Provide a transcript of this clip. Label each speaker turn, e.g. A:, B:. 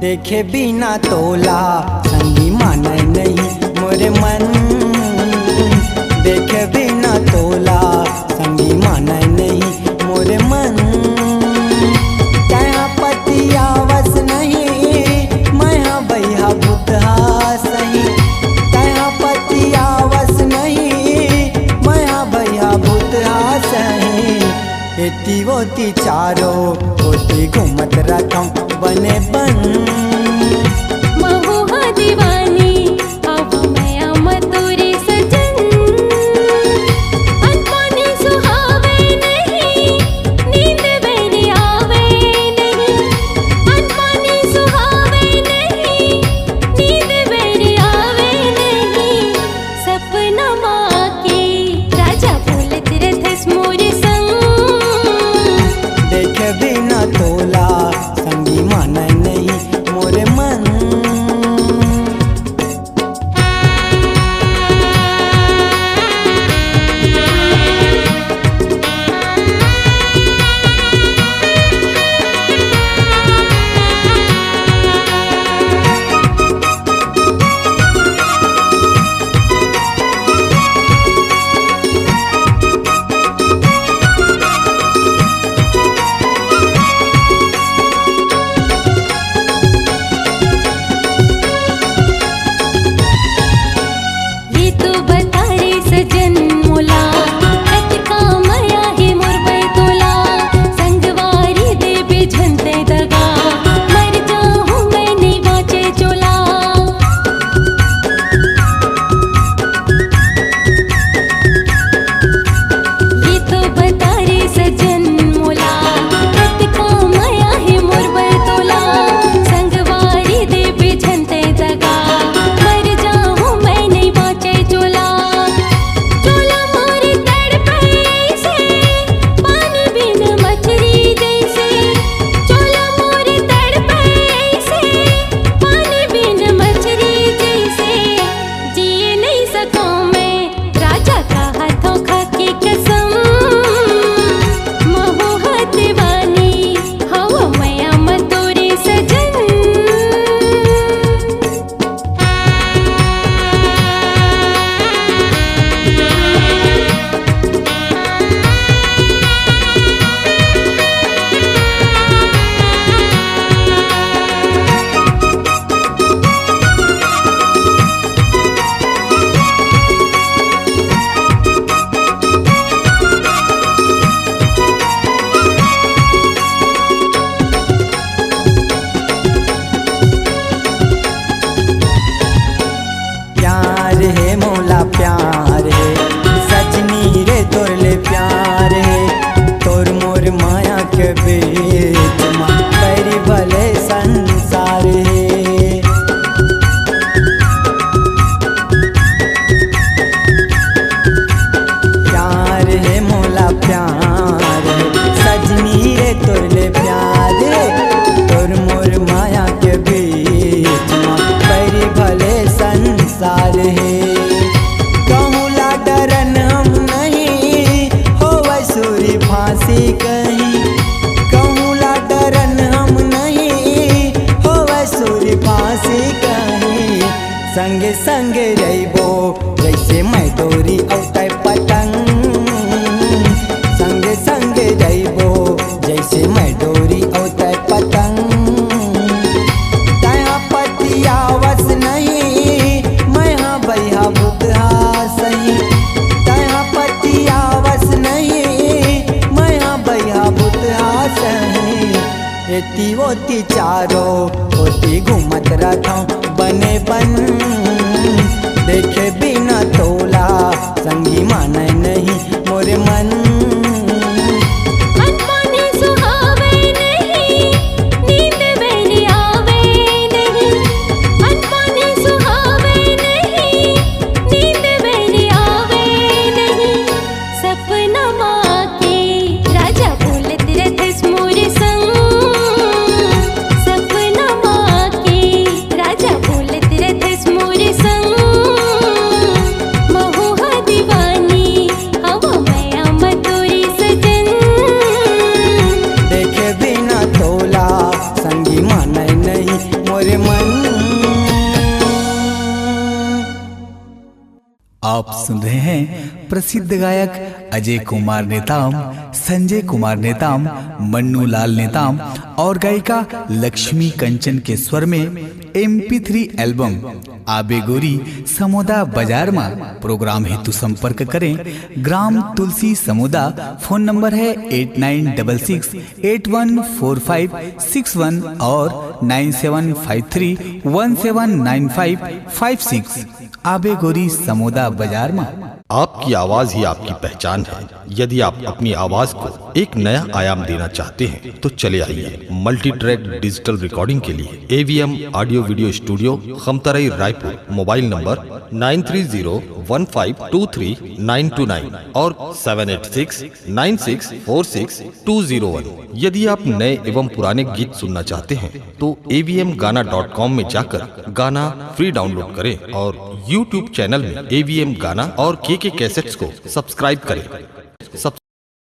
A: देखे बिना तोला संगी माने नहीं मोरे मन। देखे बिना तोला संगी माने नहीं मोरे मन। तया पतिया वस नहीं मैं भैया बुतहा सही। तया पतिया वस नहीं मैं भैया बुतहा सही। एती वोती चारो होती घूमत रहता बने बन।
B: महुआ दीवानी अब मैं मतोरे सजन। अनपानी सुहावे नहीं नींद मेरी आवे नहीं। अनपानी सुहावे नहीं नींद मेरी आवे नहीं। सपना माँ के राजा बोलत रहत मोरे संग।
A: देखे बिना तोला संगी माने नहीं मोरे मन। प्यार है सजनी रे तोर ले प्यार है। तोर मोर माया के बीच में बड़ी भले संसार है। प्यार है मोला प्यार है सजनी रे तोर ले प्यार है। तोर मोर माया के बीच में बड़ी भले संसार है। फांसी कहीं कहूँला डरन हम नहीं होवे सूरी फांसी कहीं। संगे संगे रहिबो जैसे मैं डोरी औतै पतंग। संगे संगे रहिबो जैसे मैं डोरी औतै पतंग। तया पतिया वस नहीं मैं हाँ भैया बुतहा सही। तया पतिया वस नहीं एती वोती चारो होती घूमत रहता बने बन। देखे बिना तोला संगी माने नहीं मोरे मन।
B: महुआ दीवानी हवा मैं मतोरी
C: आप सुन रहे हैं प्रसिद्ध गायक अजय कुमार नेताम, संजय कुमार नेताम, मन्नू लाल नेताम और गायिका लक्ष्मी कंचन के स्वर में MP3 एल्बम आबे गोरी समोदा बाजार में प्रोग्राम हेतु संपर्क करें। ग्राम तुलसी समोदा, फोन नंबर है 8966814561 और 9753179556। आबे गोरी समोदा बाजार में।
D: आपकी आवाज ही आपकी पहचान है। यदि आप अपनी आवाज को एक नया आयाम देना चाहते हैं तो चले आइए मल्टी ट्रैक डिजिटल रिकॉर्डिंग के लिए AVM audio video studio, Khamtarai, Raipur. Mobile number 9301523929 और 7869646201। यदि आप नए एवं पुराने गीत सुनना चाहते हैं तो avmgana.com में जाकर गाना फ्री डाउनलोड करें और YouTube चैनल में AVM गाना और KK कैसेट्स को सब्सक्राइब करें।